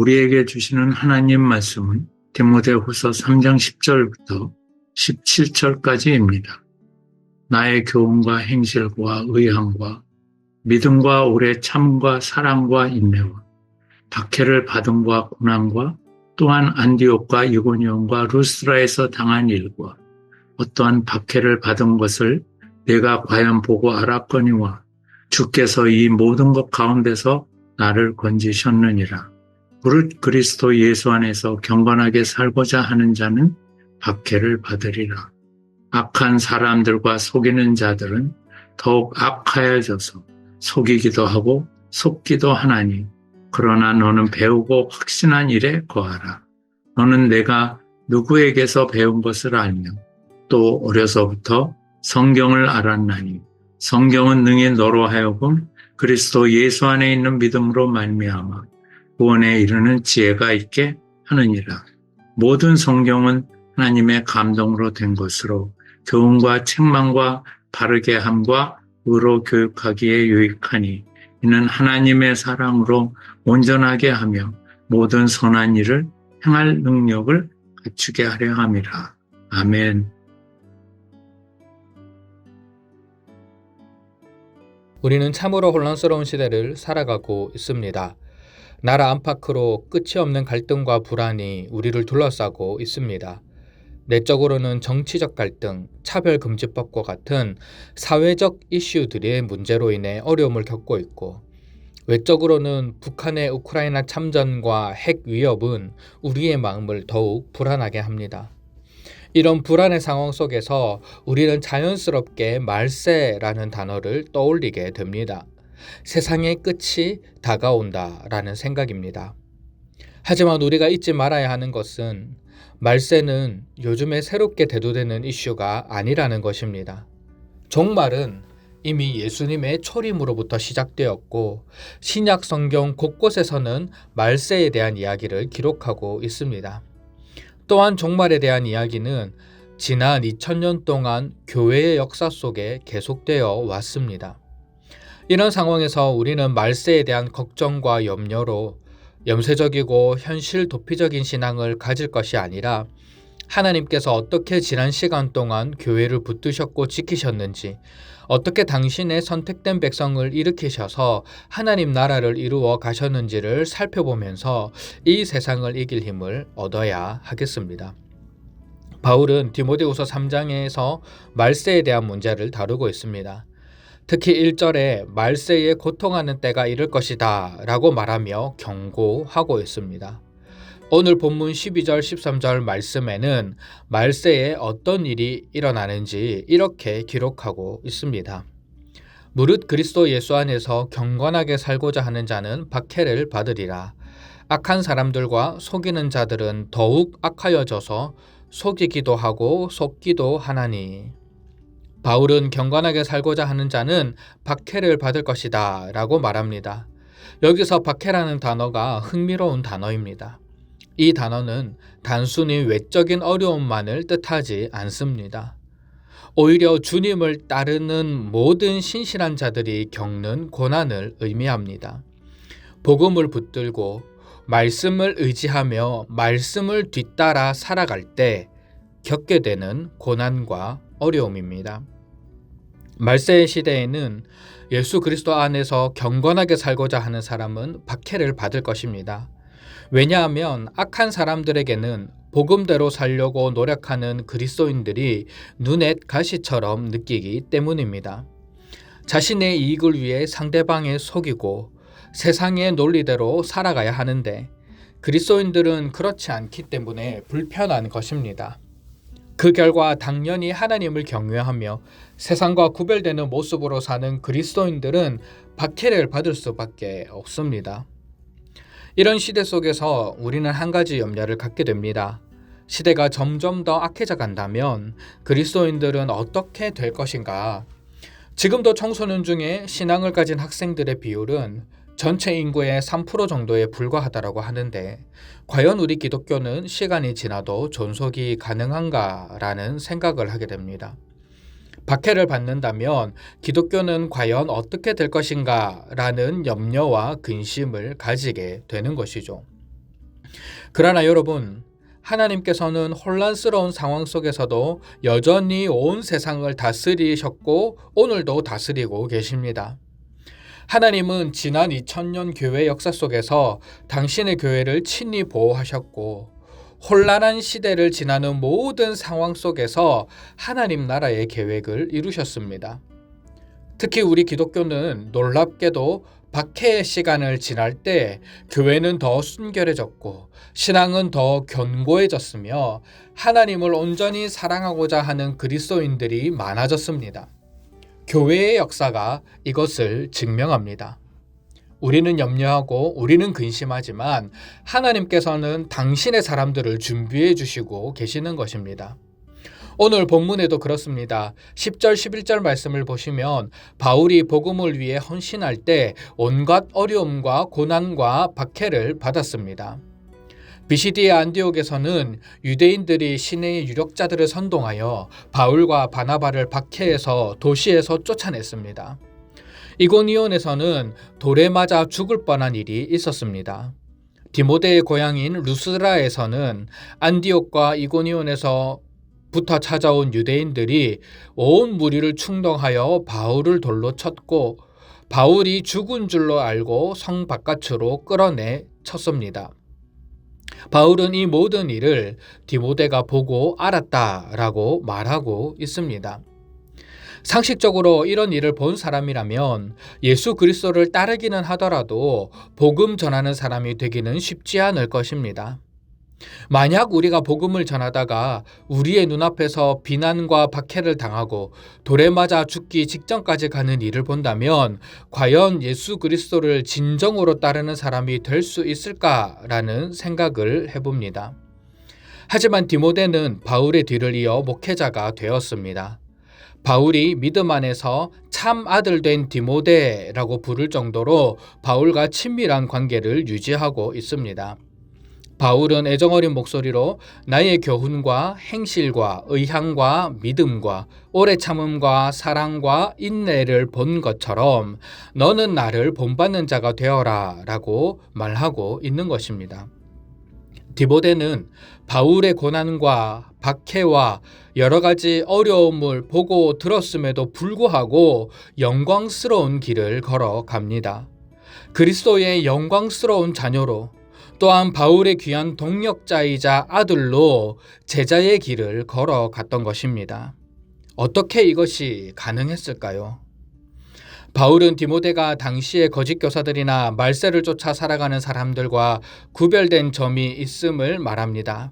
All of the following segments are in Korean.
우리에게 주시는 하나님 말씀은 디모데후서 3장 10절부터 17절까지입니다. 나의 교훈과 행실과 의함과 믿음과 오래 참과 사랑과 인내와 박해를 받음과 고난과 또한 안디옥과 이고니온과 루스드라에서 당한 일과 어떠한 박해를 받은 것을 내가 과연 보고 알았거니와 주께서 이 모든 것 가운데서 나를 건지셨느니라. 무릇 그리스도 예수 안에서 경건하게 살고자 하는 자는 박해를 받으리라. 악한 사람들과 속이는 자들은 더욱 악하여져서 속이기도 하고 속기도 하나니 그러나 너는 배우고 확신한 일에 거하라. 너는 내가 누구에게서 배운 것을 알며 또 어려서부터 성경을 알았나니 성경은 능히 너로 하여금 그리스도 예수 안에 있는 믿음으로 말미암아 구원에 이르는 지혜가 있게 하느니라. 모든 성경은 하나님의 감동으로 된 것으로 교훈과 책망과 바르게 함과 의로 교육하기에 유익하니 이는 하나님의 사랑으로 온전하게 하며 모든 선한 일을 행할 능력을 갖추게 하려 함이라. 아멘. 우리는 참으로 혼란스러운 시대를 살아가고 있습니다. 나라 안팎으로 끝이 없는 갈등과 불안이 우리를 둘러싸고 있습니다. 내적으로는 정치적 갈등, 차별금지법과 같은 사회적 이슈들의 문제로 인해 어려움을 겪고 있고, 외적으로는 북한의 우크라이나 참전과 핵 위협은 우리의 마음을 더욱 불안하게 합니다. 이런 불안의 상황 속에서 우리는 자연스럽게 말세라는 단어를 떠올리게 됩니다. 세상의 끝이 다가온다라는 생각입니다. 하지만 우리가 잊지 말아야 하는 것은 말세는 요즘에 새롭게 대두되는 이슈가 아니라는 것입니다. 종말은 이미 예수님의 초림으로부터 시작되었고 신약 성경 곳곳에서는 말세에 대한 이야기를 기록하고 있습니다. 또한 종말에 대한 이야기는 지난 2000년 동안 교회의 역사 속에 계속되어 왔습니다. 이런 상황에서 우리는 말세에 대한 걱정과 염려로 염세적이고 현실 도피적인 신앙을 가질 것이 아니라 하나님께서 어떻게 지난 시간 동안 교회를 붙드셨고 지키셨는지, 어떻게 당신의 선택된 백성을 일으키셔서 하나님 나라를 이루어 가셨는지를 살펴보면서 이 세상을 이길 힘을 얻어야 하겠습니다. 바울은 디모데후서 3장에서 말세에 대한 문제를 다루고 있습니다. 특히 1절에 말세에 고통하는 때가 이를 것이다 라고 말하며 경고하고 있습니다. 오늘 본문 12절 13절 말씀에는 말세에 어떤 일이 일어나는지 이렇게 기록하고 있습니다. 무릇 그리스도 예수 안에서 경건하게 살고자 하는 자는 박해를 받으리라. 악한 사람들과 속이는 자들은 더욱 악하여져서 속이기도 하고 속기도 하나니. 바울은 경건하게 살고자 하는 자는 박해를 받을 것이다 라고 말합니다. 여기서 박해라는 단어가 흥미로운 단어입니다. 이 단어는 단순히 외적인 어려움만을 뜻하지 않습니다. 오히려 주님을 따르는 모든 신실한 자들이 겪는 고난을 의미합니다. 복음을 붙들고 말씀을 의지하며 말씀을 뒤따라 살아갈 때 겪게 되는 고난과 어려움입니다. 말세의 시대에는 예수 그리스도 안에서 경건하게 살고자 하는 사람은 박해를 받을 것입니다. 왜냐하면 악한 사람들에게는 복음대로 살려고 노력하는 그리스도인들이 눈엣 가시처럼 느끼기 때문입니다. 자신의 이익을 위해 상대방에 속이고 세상의 논리대로 살아가야 하는데 그리스도인들은 그렇지 않기 때문에 불편한 것입니다. 그 결과 당연히 하나님을 경외하며 세상과 구별되는 모습으로 사는 그리스도인들은 박해를 받을 수밖에 없습니다. 이런 시대 속에서 우리는 한 가지 염려를 갖게 됩니다. 시대가 점점 더 악해져 간다면 그리스도인들은 어떻게 될 것인가? 지금도 청소년 중에 신앙을 가진 학생들의 비율은 전체 인구의 3% 정도에 불과하다고 하는데 과연 우리 기독교는 시간이 지나도 존속이 가능한가라는 생각을 하게 됩니다. 박해를 받는다면 기독교는 과연 어떻게 될 것인가 라는 염려와 근심을 가지게 되는 것이죠. 그러나 여러분, 하나님께서는 혼란스러운 상황 속에서도 여전히 온 세상을 다스리셨고 오늘도 다스리고 계십니다. 하나님은 지난 2000년 교회 역사 속에서 당신의 교회를 친히 보호하셨고 혼란한 시대를 지나는 모든 상황 속에서 하나님 나라의 계획을 이루셨습니다. 특히 우리 기독교는 놀랍게도 박해의 시간을 지날 때 교회는 더 순결해졌고 신앙은 더 견고해졌으며 하나님을 온전히 사랑하고자 하는 그리스도인들이 많아졌습니다. 교회의 역사가 이것을 증명합니다. 우리는 염려하고 우리는 근심하지만 하나님께서는 당신의 사람들을 준비해 주시고 계시는 것입니다. 오늘 본문에도 그렇습니다. 10절 11절 말씀을 보시면 바울이 복음을 위해 헌신할 때 온갖 어려움과 고난과 박해를 받았습니다. 비시디의 안디옥에서는 유대인들이 시내의 유력자들을 선동하여 바울과 바나바를 박해해서 도시에서 쫓아냈습니다. 이고니온에서는 돌에 맞아 죽을 뻔한 일이 있었습니다. 디모데의 고향인 루스드라에서는 안디옥과 이고니온에서 부터 찾아온 유대인들이 온 무리를 충동하여 바울을 돌로 쳤고 바울이 죽은 줄로 알고 성 바깥으로 끌어내 쳤습니다. 바울은 이 모든 일을 디모데가 보고 알았다라고 말하고 있습니다. 상식적으로 이런 일을 본 사람이라면 예수 그리스도를 따르기는 하더라도 복음 전하는 사람이 되기는 쉽지 않을 것입니다. 만약 우리가 복음을 전하다가 우리의 눈앞에서 비난과 박해를 당하고 돌에 맞아 죽기 직전까지 가는 일을 본다면 과연 예수 그리스도를 진정으로 따르는 사람이 될 수 있을까라는 생각을 해봅니다. 하지만 디모데는 바울의 뒤를 이어 목회자가 되었습니다. 바울이 믿음 안에서 참 아들 된 디모데라고 부를 정도로 바울과 친밀한 관계를 유지하고 있습니다. 바울은 애정어린 목소리로 나의 교훈과 행실과 의향과 믿음과 오래 참음과 사랑과 인내를 본 것처럼 너는 나를 본받는 자가 되어라 라고 말하고 있는 것입니다. 디모데는 바울의 고난과 박해와 여러 가지 어려움을 보고 들었음에도 불구하고 영광스러운 길을 걸어갑니다. 그리스도의 영광스러운 자녀로 또한 바울의 귀한 동력자이자 아들로 제자의 길을 걸어갔던 것입니다. 어떻게 이것이 가능했을까요? 바울은 디모데가 당시의 거짓 교사들이나 말세를 쫓아 살아가는 사람들과 구별된 점이 있음을 말합니다.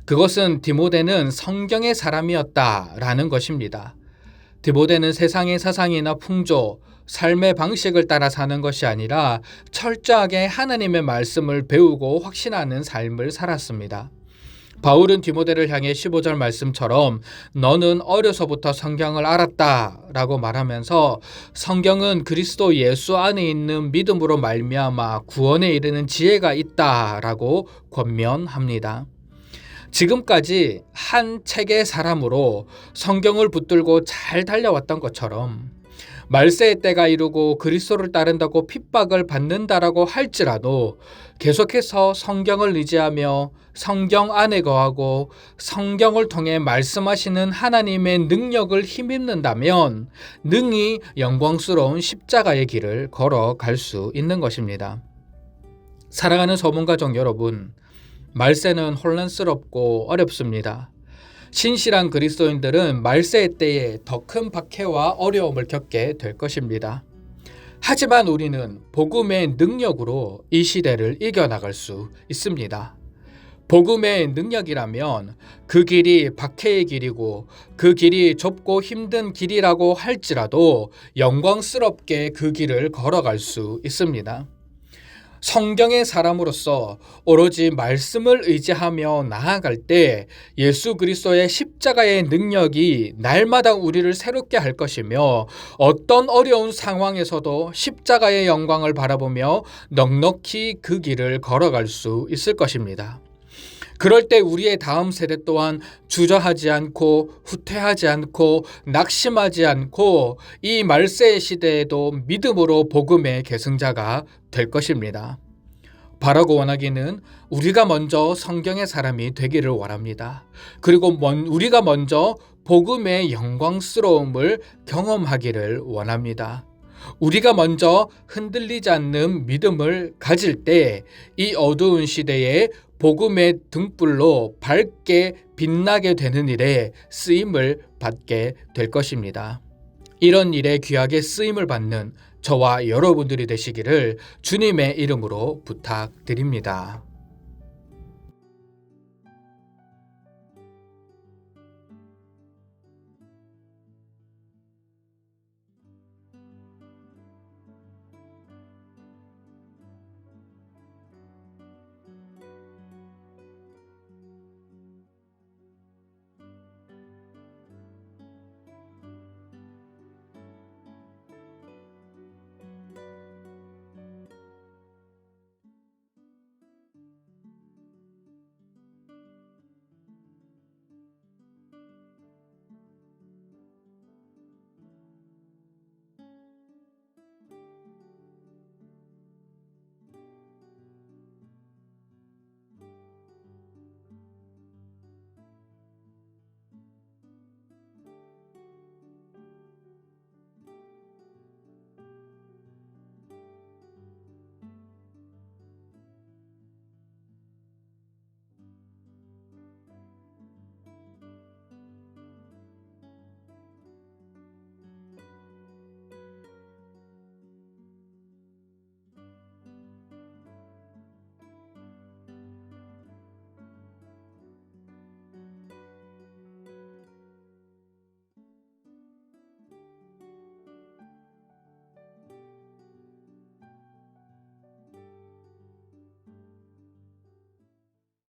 그것은 디모데는 성경의 사람이었다라는 것입니다. 디모데는 세상의 사상이나 풍조, 삶의 방식을 따라 사는 것이 아니라 철저하게 하나님의 말씀을 배우고 확신하는 삶을 살았습니다. 바울은 디모데를 향해 15절 말씀처럼 너는 어려서부터 성경을 알았다라고 말하면서 성경은 그리스도 예수 안에 있는 믿음으로 말미암아 구원에 이르는 지혜가 있다라고 권면합니다. 지금까지 한 책의 사람으로 성경을 붙들고 잘 달려왔던 것처럼 말세의 때가 이르고 그리스도를 따른다고 핍박을 받는다라고 할지라도 계속해서 성경을 의지하며 성경 안에 거하고 성경을 통해 말씀하시는 하나님의 능력을 힘입는다면 능히 영광스러운 십자가의 길을 걸어갈 수 있는 것입니다. 사랑하는 소문가족 여러분, 말세는 혼란스럽고 어렵습니다. 신실한 그리스도인들은 말세의 때에 더 큰 박해와 어려움을 겪게 될 것입니다. 하지만 우리는 복음의 능력으로 이 시대를 이겨나갈 수 있습니다. 복음의 능력이라면 그 길이 박해의 길이고 그 길이 좁고 힘든 길이라고 할지라도 영광스럽게 그 길을 걸어갈 수 있습니다. 성경의 사람으로서 오로지 말씀을 의지하며 나아갈 때 예수 그리스도의 십자가의 능력이 날마다 우리를 새롭게 할 것이며 어떤 어려운 상황에서도 십자가의 영광을 바라보며 넉넉히 그 길을 걸어갈 수 있을 것입니다. 그럴 때 우리의 다음 세대 또한 주저하지 않고 후퇴하지 않고 낙심하지 않고 이 말세의 시대에도 믿음으로 복음의 계승자가 될 것입니다. 바라고 원하기는 우리가 먼저 성경의 사람이 되기를 원합니다. 그리고 우리가 먼저 복음의 영광스러움을 경험하기를 원합니다. 우리가 먼저 흔들리지 않는 믿음을 가질 때 이 어두운 시대에 복음의 등불로 밝게 빛나게 되는 일에 쓰임을 받게 될 것입니다. 이런 일에 귀하게 쓰임을 받는 저와 여러분들이 되시기를 주님의 이름으로 부탁드립니다.